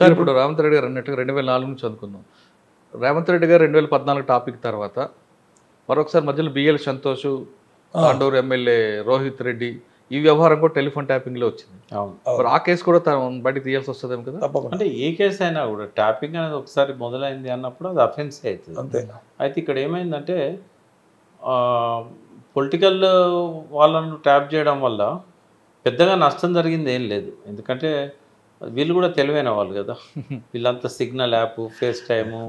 Sir ఇప్పుడు రేవంత్ రెడ్డి గారు అన్నట్టుగా 2004 నుంచి చదువుకుందాం. రేవంత్ రెడ్డి గారు 2014 టాపిక్ తర్వాత మరొకసారి మధ్యలో బిఎల్ సంతోష్, తాండూరు ఎమ్మెల్యే రోహిత్ రెడ్డి ఈ వ్యవహారం కూడా టెలిఫోన్ ట్యాపింగ్లో వచ్చింది. మరి ఆ కేసు కూడా బయటికి తీయాల్సి వస్తుందేమో కదా. అంటే ఏ కేసు అయినా కూడా ట్యాపింగ్ అనేది ఒకసారి మొదలైంది అన్నప్పుడు అది అఫెన్స్ అవుతుంది. అంతే. అయితే ఇక్కడ ఏమైందంటే పొలిటికల్ వాళ్ళను ట్యాప్ చేయడం వల్ల పెద్దగా నష్టం జరిగింది ఏం లేదు. ఎందుకంటే వీళ్ళు కూడా తెలివైన వాళ్ళు కదా. వీళ్ళంతా సిగ్నల్ యాప్, ఫేస్ టైము,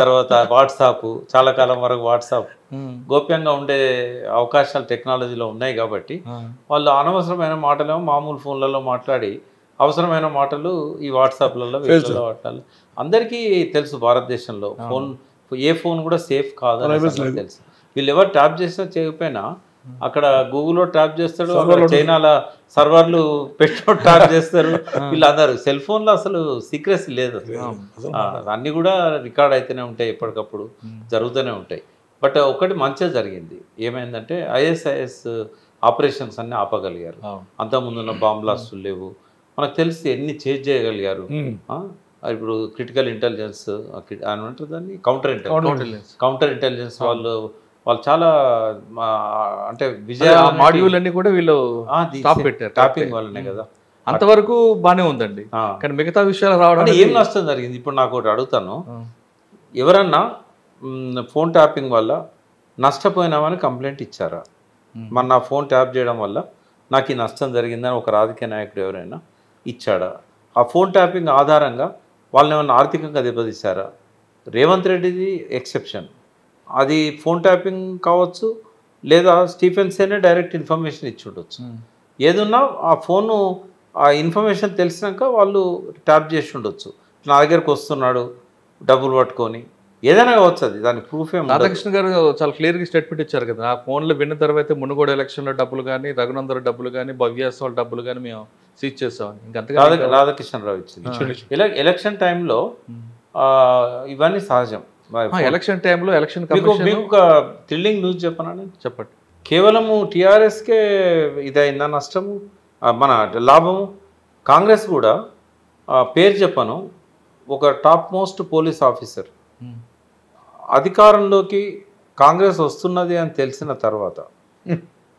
తర్వాత వాట్సాప్, చాలా కాలం వరకు వాట్సాప్ గోప్యంగా ఉండే అవకాశాలు టెక్నాలజీలో ఉన్నాయి కాబట్టి వాళ్ళు అనవసరమైన మాటలేమో మామూలు ఫోన్లలో మాట్లాడి అవసరమైన మాటలు ఈ వాట్సాప్లలో వీటిలో మాట్లాడాలి. అందరికీ తెలుసు భారతదేశంలో ఏ ఫోన్ కూడా సేఫ్ కాదని తెలుసు. వీళ్ళు ఎవరు ట్యాప్ చేసినా చేయకపోయినా అక్కడ గూగుల్లో ట్యాప్ చేస్తాడు, అక్కడ చైనాలో సర్వర్లు పెట్టిన ట్యాప్ చేస్తారు. వీళ్ళందరూ సెల్ ఫోన్లో అసలు సీక్రెసీ లేదు. అన్నీ కూడా రికార్డ్ అయితేనే ఉంటాయి, ఎప్పటికప్పుడు జరుగుతూనే ఉంటాయి. బట్ ఒకటి మంచిగా జరిగింది. ఏమైందంటే ఐఎస్ఐఎస్ ఆపరేషన్స్ అన్ని ఆపగలిగారు. అంతకుముందున్న బాంబ్ బ్లాస్టులు లేవు. మనకు తెలిసి ఎన్ని చేంజ్ చేయగలిగారు. ఇప్పుడు క్రిటికల్ ఇంటెలిజెన్స్ ఏమంటారు దాన్ని, కౌంటర్ ఇంటెలిజెన్స్ వాళ్ళు చాలా అంటే విజయ మాడ్యూల్ అన్ని కూడా వీళ్ళు స్టాప్ పెట్టారు టాపింగ్ వల్లనే కదా. అంతవరకు బాగానే ఉందండి. కానీ మిగతా విషయాలు రావడం ఏం నష్టం జరిగింది? ఇప్పుడు నాకు ఒకటి అడుగుతాను, ఎవరన్నా ఫోన్ ట్యాపింగ్ వల్ల నష్టపోయినామని కంప్లైంట్ ఇచ్చారా? మరి నా ఫోన్ ట్యాప్ చేయడం వల్ల నాకు ఈ నష్టం జరిగిందని ఒక రాజకీయ నాయకుడు ఎవరైనా ఇచ్చాడా? ఆ ఫోన్ ట్యాపింగ్ ఆధారంగా వాళ్ళని ఏమన్నా ఆర్థికంగా దెబ్బతీశారా? రేవంత్ రెడ్డిది ఎక్సెప్షన్. అది ఫోన్ ట్యాపింగ్ కావచ్చు, లేదా స్టీఫెన్సేనే డైరెక్ట్ ఇన్ఫర్మేషన్ ఇచ్చి ఉండొచ్చు. ఏదున్నా ఆ ఫోను ఆ ఇన్ఫర్మేషన్ తెలిసినాక వాళ్ళు ట్యాప్ చేసి ఉండొచ్చు. నా దగ్గరకు వస్తున్నాడు డబ్బులు పట్టుకొని, ఏదైనా కావచ్చు. అది దానికి ప్రూఫ్ ఏం. రాధాకృష్ణ గారు చాలా క్లియర్గా స్టేట్మెంట్ ఇచ్చారు కదా, ఆ ఫోన్లో విన్న తర్వాత మునుగోడు ఎలక్షన్లో డబ్బులు కానీ, రఘునందర్ డబ్బులు కానీ, భవ్యాసాల డబ్బులు కానీ మేము సీజ్ చేస్తామని ఇంకా రాధాకృష్ణరావు ఇచ్చింది. ఎలక్షన్ టైంలో ఇవన్నీ సహజం. ఎలక్షన్ టైంలో ఎలక్షన్ మీకు ఒక థ్రిల్లింగ్ న్యూస్ చెప్పనా? చెప్పండి. కేవలము టీఆర్ఎస్కే ఇదైందా నష్టము, మన లాభము? కాంగ్రెస్ కూడా పేరు చెప్పను, ఒక టాప్ మోస్ట్ పోలీస్ ఆఫీసర్ అధికారంలోకి కాంగ్రెస్ వస్తున్నది అని తెలిసిన తర్వాత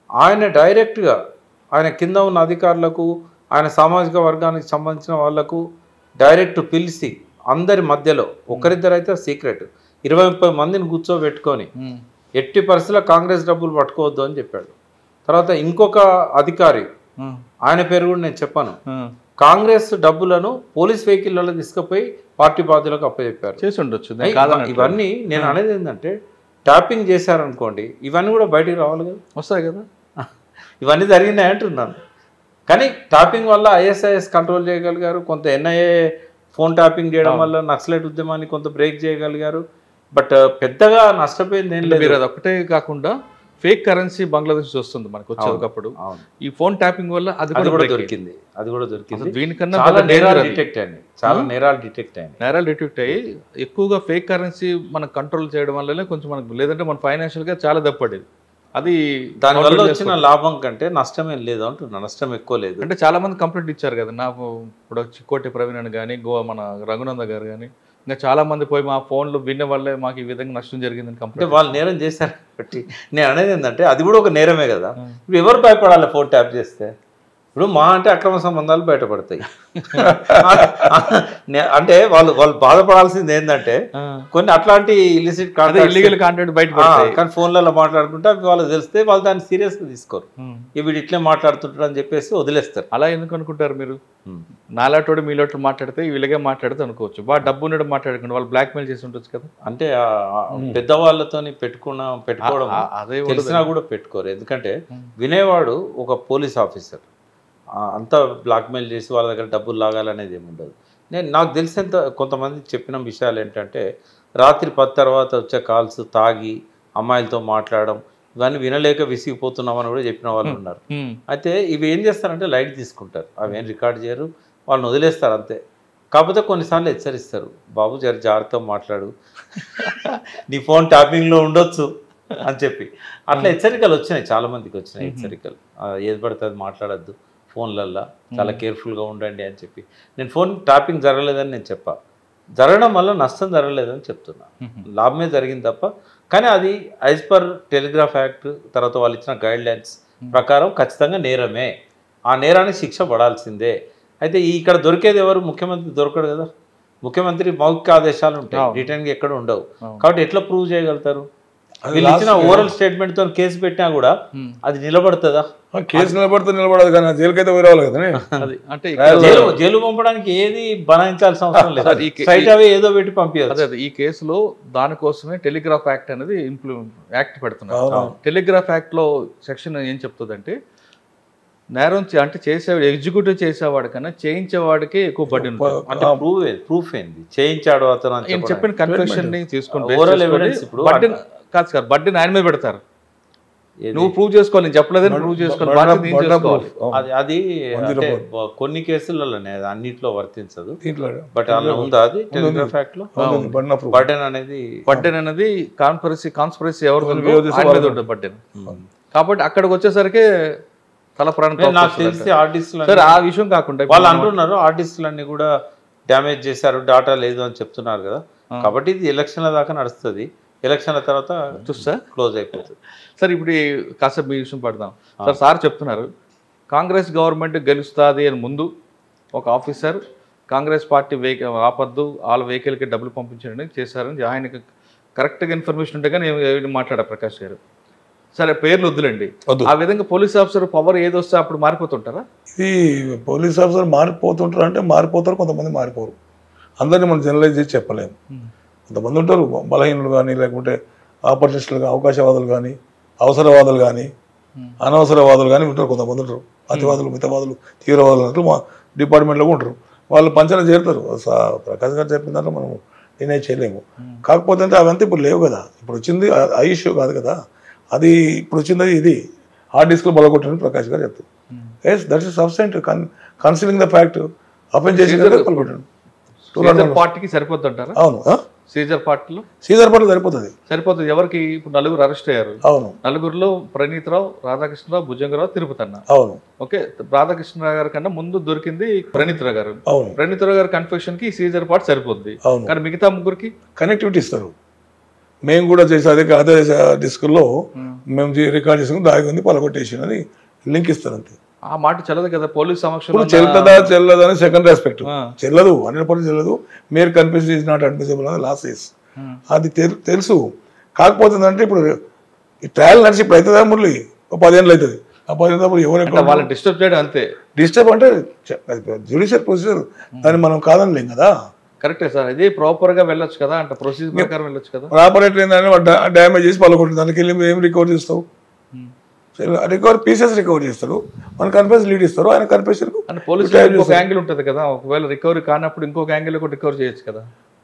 ఆయన డైరెక్ట్గా ఆయన కింద ఉన్న అధికారులకు, ఆయన సామాజిక వర్గానికి సంబంధించిన వాళ్లకు డైరెక్ట్ పిలిచి అందరి మధ్యలో, ఒకరిద్దరైతే సీక్రెట్ 20-30 మందిని కూర్చోబెట్టుకొని ఎట్టి పరిస్థితుల్లో కాంగ్రెస్ డబ్బులు పట్టుకోవద్దు అని చెప్పాడు. తర్వాత ఇంకొక అధికారి, ఆయన పేరు కూడా నేను చెప్పాను, కాంగ్రెస్ డబ్బులను పోలీస్ వెహికల్లో తీసుకుపోయి పార్టీ బాధ్యులకు అప్పచెప్పారు. చేసి ఉండొచ్చు. ఇవన్నీ నేను అనేది ఏంటంటే, ట్యాపింగ్ చేశారనుకోండి, ఇవన్నీ కూడా బయటికి రావాలి కదా, వస్తాయి కదా. ఇవన్నీ జరిగినాయి అంటున్నాను. కానీ ట్యాపింగ్ వల్ల ఐఎస్ఐఎస్ కంట్రోల్ చేయగలిగారు, కొంత ఎన్ఐఏ ఫోన్ ట్యాపింగ్ చేయడం వల్ల నక్సలైట్ ఉద్యమాన్ని కొంత బ్రేక్ చేయగలిగారు. బట్ పెద్దగా నష్టపోయింది ఏం లేదు. అది ఒకటే కాకుండా ఫేక్ కరెన్సీ బంగ్లాదేశ్ వస్తుంది మనకు వచ్చేటప్పుడు, ఈ ఫోన్ ట్యాపింగ్ వల్ల అది కూడా దొరికింది. దీనికన్నా చాలా నేరాలు డిటెక్ట్ అయ్యి ఎక్కువగా ఫేక్ కరెన్సీ మనం కంట్రోల్ చేయడం వల్లనే కొంచెం మనకు, లేదంటే మన ఫైనాన్షియల్గా చాలా దప్పడేది. అది దానివల్ల వచ్చిన లాభం కంటే నష్టమేం లేదు అంటున్నా. నష్టం ఎక్కువ లేదు. అంటే చాలా మంది కంప్లైంట్ ఇచ్చారు కదా, నాకు ఇప్పుడు చిక్కోటి ప్రవీణ్ అని కానీ, మన రఘునంద గారు కానీ, ఇంకా చాలా మంది పోయి మా ఫోన్లు విన్న వల్లే మాకు ఈ విధంగా నష్టం జరిగిందని కంప్లైంట్. వాళ్ళు నేరం చేశారు కాబట్టి నేను అనేది ఏంటంటే, అది కూడా ఒక నేరమే కదా. ఇప్పుడు ఎవరు భయపడాలి ఫోన్ ట్యాప్ చేస్తే? ఇప్పుడు మా అంటే అక్రమ సంబంధాలు బయటపడతాయి. అంటే వాళ్ళు బాధపడాల్సింది ఏంటంటే, కొన్ని అట్లాంటి ఇల్లిసిట్ ఇల్లీగల్ కాంటెంట్ బయటపడతాయి. కానీ ఫోన్లలో మాట్లాడుకుంటే వాళ్ళకి తెలిస్తే వాళ్ళు దాన్ని సీరియస్గా తీసుకోరు. వీడు ఇట్లే మాట్లాడుతుంటారు అని చెప్పేసి వదిలేస్తారు. అలా ఎందుకు అనుకుంటారు మీరు? నాలాటోడు మీలోటు మాట్లాడితే వీళ్ళగే మాట్లాడితే అనుకోవచ్చు, బాగా డబ్బు ఉండడం మాట్లాడకుండా వాళ్ళు బ్లాక్మెయిల్ చేసి ఉండొచ్చు కదా. అంటే పెద్దవాళ్ళతో పెట్టుకోవడం అదే తెలిసినా కూడా పెట్టుకోరు. ఎందుకంటే వినేవాడు ఒక పోలీస్ ఆఫీసర్, అంతా బ్లాక్మెయిల్ చేసి వాళ్ళ దగ్గర డబ్బులు లాగాలనేది ఏమి ఉండదు. నాకు తెలిసేంత కొంతమంది చెప్పిన విషయాలు ఏంటంటే, రాత్రి 10 తర్వాత వచ్చే కాల్స్, తాగి అమ్మాయిలతో మాట్లాడడం, ఇవన్నీ వినలేక విసిగిపోతున్నామని కూడా చెప్పిన వాళ్ళు ఉన్నారు. అయితే ఇవి ఏం చేస్తారంటే లైట్ తీసుకుంటారు, అవి ఏం రికార్డ్ చేయరు, వాళ్ళని వదిలేస్తారు అంతే. కాకపోతే కొన్నిసార్లు హెచ్చరిస్తారు, బాబు జర జాగ్రత్తగా మాట్లాడు, నీ ఫోన్ ట్యాపింగ్లో ఉండొచ్చు అని చెప్పి. అట్లా హెచ్చరికలు వచ్చినాయి, చాలామందికి వచ్చినాయి హెచ్చరికలు. ఏది పడితే అది మాట్లాడద్దు, ఫోన్లల్లో చాలా కేర్ఫుల్గా ఉండండి అని చెప్పి. నేను ఫోన్ ట్యాపింగ్ జరగలేదని నేను చెప్పా, జరగడం వల్ల నష్టం జరగలేదని చెప్తున్నా, లాభమే జరిగింది తప్ప. కానీ అది యాజ్ పర్ టెలిగ్రాఫ్ యాక్ట్ తర్వాత వాళ్ళు ఇచ్చిన గైడ్లైన్స్ ప్రకారం ఖచ్చితంగా నేరమే, ఆ నేరానికి శిక్ష పడాల్సిందే. అయితే ఇక్కడ దొరికేది ఎవరు? ముఖ్యమంత్రి దొరకడు కదా, ముఖ్యమంత్రి మౌఖిక ఆదేశాలు ఉంటాయి, రిటర్న్గా ఎక్కడ ఉండవు. కాబట్టి ఎట్లా ప్రూవ్ చేయగలుగుతారు? వీళ్ళు ఇచ్చిన ఓరల్ స్టేట్మెంట్తో కేసు పెట్టినా కూడా అది నిలబడుతుందా? కేసు నిలబడదు కానీ జైలుకైతే పోయి రావాలి కదా. అంటే జైలు పంపడానికి ఏది బనాయించాల్సిన అవసరం లేదు, స్ట్రైట్ అవే ఏదో పెట్టి పంపించారు. అదే ఈ కేసులో దానికోసమే టెలిగ్రాఫ్ యాక్ట్ అనేది యాక్ట్ పెడుతున్నారు. టెలిగ్రాఫ్ యాక్ట్ లో సెక్షన్ ఏం చెప్తుందంటే నేరం అంటే చేసేవాడు ఎగ్జిక్యూటివ్ చేసేవాడు కన్నా చేయించేవాడికి ఎక్కువ బడ్డీ ఉంటుంది. అంటే ప్రూఫ్ ఏంది చేయించాడు అతను అని చెప్పిన కన్ఫెషన్ ని తీసుకుంటే కాదు సార్ బడ్డీని ఆయన మీద పెడతారు. నువ్వు ప్రూవ్ చేసుకోవాలి, నేను చెప్పలేదని ప్రూవ్ చేసుకోవాలి. అది కొన్ని కేసులలోనే అన్నిట్లో వర్తించదు, బట్ అలా ఉందా అది టెలిగ్రాఫ్ యాక్ట్ లో? బర్డెన్ అనేది కాన్స్పిరసీ ఎవరు ఉంటుంది బర్డెన్. కాబట్టి అక్కడికి వచ్చేసరికి తల ప్రాణం. నాకు తెలిసి ఆర్టిస్టులు ఆ విషయం కాకుండా వాళ్ళు అంటున్నారు ఆర్టిస్టులన్నీ కూడా డ్యామేజ్ చేశారు, డాటా లేదు అని చెప్తున్నారు కదా. కాబట్టి ఇది ఎలక్షన్ల దాకా నడుస్తుంది, ఎలక్షన్ల తర్వాత చూస్తా క్లోజ్ అయిపోతుంది. సార్ ఇప్పుడు కాసేపు మీ విషయం పడదాం సార్ చెప్తున్నారు కాంగ్రెస్ గవర్నమెంట్ గెలుస్తుంది అని ముందు ఒక ఆఫీసర్ కాంగ్రెస్ పార్టీ ఆపద్దు వాళ్ళ వెహికల్కి డబ్బులు పంపించండి చేశారని ఆయనకి కరెక్ట్గా ఇన్ఫర్మేషన్ ఉంటే కానీ మాట్లాడారు ప్రకాష్ గారు. సరే పేర్లు వద్దులండి, ఆ విధంగా పోలీస్ ఆఫీసర్ పవర్ ఏది వస్తే అప్పుడు మారిపోతుంటారా? ఇది పోలీస్ ఆఫీసర్ మారిపోతుంటారు అంటే మారిపోతారు, కొంతమంది మారిపోరు. అందరినీ మనం జనరలైజ్ చేసి చెప్పలేము. కొంతమంది ఉంటారు బలహీనులు కానీ, లేకుంటే ఆపర్చునిస్టులు కానీ, అవకాశవాదులు కానీ, అవసరవాదులు కానీ, అనవసరవాదులు కానీ ఉంటారు. కొంతమంది ఉంటారు అతివాదులు, మితవాదులు, తీవ్రవాదులు అంటారు మా డిపార్ట్మెంట్లో ఉంటారు. వాళ్ళు పంచన చేరుతారు. ప్రకాష్ గారు చెప్పిన దాంట్లో మనం నేనే చేయలేము. కాకపోతే అంటే అవంతా ఇప్పుడు లేవు కదా. ఇప్పుడు వచ్చింది ఆ ఇష్యూ కాదు కదా, అది ఇప్పుడు వచ్చింది ఇది హార్డ్ డిస్క్లో బలగొట్టని ప్రకాష్ గారు చెప్తారు. Yes that is substance considering the fact open చేసి బలగొట్టాడు. పార్టీకి సరిపోద్ది అంటారా? అవును, సీజర్ పార్టీలో సరిపోతుంది. ఎవరికి ఇప్పుడు నలుగురు అరెస్ట్ అయ్యారు. అవును, నలుగురులో ప్రణీత్ రావు, రాధాకృష్ణరావు, భుజంగరావు, తిరుపతి అన్న. అవును, ఓకే. రాధాకృష్ణరావు గారి కన్నా ముందు దొరికింది ప్రణీత్ రావు గారు. అవును, ప్రణీత్ రావు గారి కన్ఫెషన్ కి సీజర్ పార్ట్ సరిపోద్ది. అవును, కానీ మిగతా ముగ్గురికి కనెక్టివిటీ ఇస్తారు. మేము కూడా చేసే అదే డిస్కుల్లో మేము రికార్డ్ చేసుకుని దాగి ఉంది పలగొట్టేసి అని లింక్ ఇస్తారు అంతే. ఆ మాట చెల్లదు కదా పోలీస్ సమక్షంలో. చెల్లదా చెల్లదు అని సెకండ్ ఆస్పెక్ట్. చెల్లదు, 100% చెల్లదు. Mere confession is not admissible అని లాస్ ఇస్ అది తెలుసు. కాకపోతే అంటే ఇప్పుడు ఈ ట్రయల్ నడిచి ఇప్పుడు అవుతుందా మురళి 10 ఏళ్ళు అవుతుంది. ఆ 10 ఏళ్ళప్పుడు ఎవరు వాళ్ళని డిస్టర్బ్ చేయడం అంతే. డిస్టర్బ్ అంటే జ్యుడిషియల్ ప్రొసీజర్, దాన్ని మనం కాదనలేం కదా. కరెక్టే సార్, ఇది ప్రాపర్ గా వెళ్ళొచ్చు కదా, అంటే ప్రొసీజర్ ప్రకారం వెళ్ళొచ్చు కదా. ప్రాపర్ ఏంటంటే డ్యామేజ్ చేసి పలకొట్టింది, దానికి వెళ్ళి ఏం రికవర్ చేస్తావు? పీసెస్ రికవర్ చేస్తారు, మన కన్ఫెషన్ లీడ్ ఇస్తారు, ఆయన కన్ఫెషన్ పోలీస్ ఇంకొక యాంగిల్ ఉంటుంది కదా. ఒకవేళ రికవరీ కానప్పుడు ఇంకొక యాంగిల్ కూడా రికవర్ చేయొచ్చు కదా.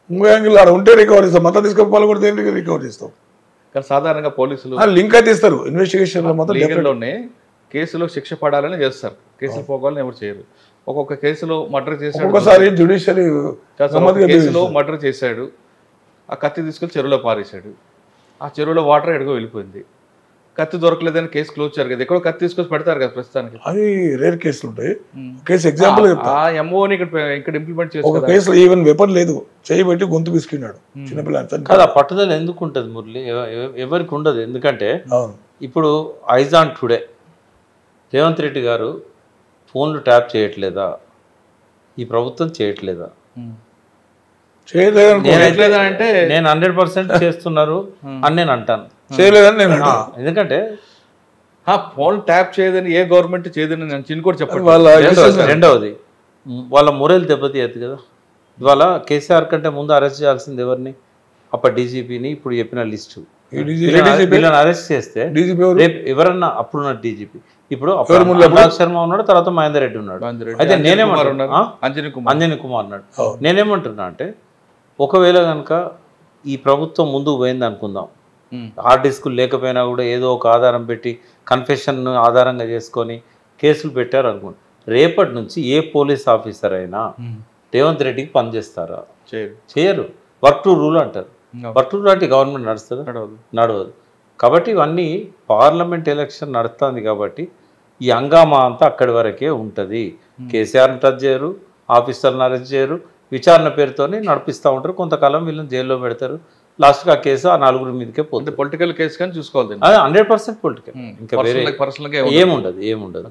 ఇంకో యాంగిల్ అక్కడ ఉంటే రికవర్ చేస్తాం, మొత్తం తీసుకొని పలకొడితే ఏంటి రికవర్ చేస్తాం. కానీ సాధారణంగా పోలీసులు లింక్ అయితే ఇస్తారు. ఇన్వెస్టిగేషన్ లో మొత్తం లీగల్లోనే కేసులో శిక్ష పడాలని చేస్తారు, కేసులు పోగాలని ఎవరు చేయరు. ఒక్కొక్క కేసులో మర్డర్ చేశాడు, ఒకసారి జ్యుడిషియరీ కేసులో మర్డర్ చేశాడు, ఆ కత్తి తీసుకెళ్లి చెరువులో పారేశాడు, ఆ చెరువులో వాటర్ ఎడుగో వెళ్ళిపోయింది, కత్తి దొరకలేదని కేసు క్లోజ్ చేయాలి కదా. ఎక్కడో కత్తి తీసుకొచ్చి పెడతారు కదా ప్రస్తుతానికి. అది రేర్ కేసులు ఉంటాయి. కేసు ఎగ్జాంపుల్ ఎంఓని ఇక్కడ ఇంప్లిమెంట్ చేసి ఒక కేసులో ఈవెన్ వెపన్ లేదు, చేయబెట్టి గొంతు పిసుకున్నాడు చిన్నపిల్ల. కదా పట్టుదల ఎందుకు ఉంటుంది మురళి? ఎవరికి ఉండదు. ఎందుకంటే ఇప్పుడు ఐజాన్ టుడే రేవంత్ రెడ్డి గారు ఫోన్లు ట్యాప్ చేయట్లేదా? ఈ ప్రభుత్వం చేయట్లేదా? అంటే నేను 100% చేస్తున్నారు అని నేను అంటాను. చేయలేదని నేను ఎందుకంటే ఫోన్ ట్యాప్ చేయదని ఏ గవర్నమెంట్ చేయదని నేను చిన్న కూడా చెప్పండి. రెండవది వాళ్ళ మొరల్ దెబ్బతీయద్దు కదా. ఇవాళ కేసీఆర్ కంటే ముందు అరెస్ట్ చేయాల్సింది ఎవరిని? అప్పటి డీజీపీని, ఇప్పుడు చెప్పిన లిస్టు. వీళ్ళని అరెస్ట్ చేస్తే రేపు ఎవరన్నా అప్పుడున్న డీజీపీ, ఇప్పుడు అనురాగ్ శర్మ ఉన్నాడు, తర్వాత మహేందర్ రెడ్డి ఉన్నాడు. అయితే అంజనీ కుమార్ ఉన్నాడు. నేనేమంటున్నా అంటే ఒకవేళ కనుక ఈ ప్రభుత్వం ముందుకు పోయింది అనుకుందాం, హార్డ్ డిస్కులు లేకపోయినా కూడా ఏదో ఒక ఆధారం పెట్టి కన్ఫెషన్ ఆధారంగా చేసుకొని కేసులు పెట్టారు అనుకోండి, రేపటి నుంచి ఏ పోలీస్ ఆఫీసర్ అయినా రేవంత్ రెడ్డికి పనిచేస్తారా? చేయరు. వర్క్ టు రూల్ అంటారు. వర్క్ టు రూల్ అంటే గవర్నమెంట్ నడుస్తుందా? నడవదు. కాబట్టి ఇవన్నీ పార్లమెంట్ ఎలక్షన్ నడుస్తుంది కాబట్టి ఈ హంగామా అంతా అక్కడి వరకే ఉంటుంది. కేసీఆర్ని టచ్ చేయరు, ఆఫీసర్ని అరెస్ట్ చేయరు, విచారణ పేరుతోనే నడిపిస్తూ ఉంటారు. కొంతకాలం వీళ్ళని జైల్లో పెడతారు. లాస్ట్కి ఆ కేసు ఆ 4 మీదకే పోతుంది. పొలిటికల్ కేసు కానీ చూసుకోవాలి. అది 100% పొలిటికల్. ఇంకా వేరే పర్సనల్గా ఏముండదు.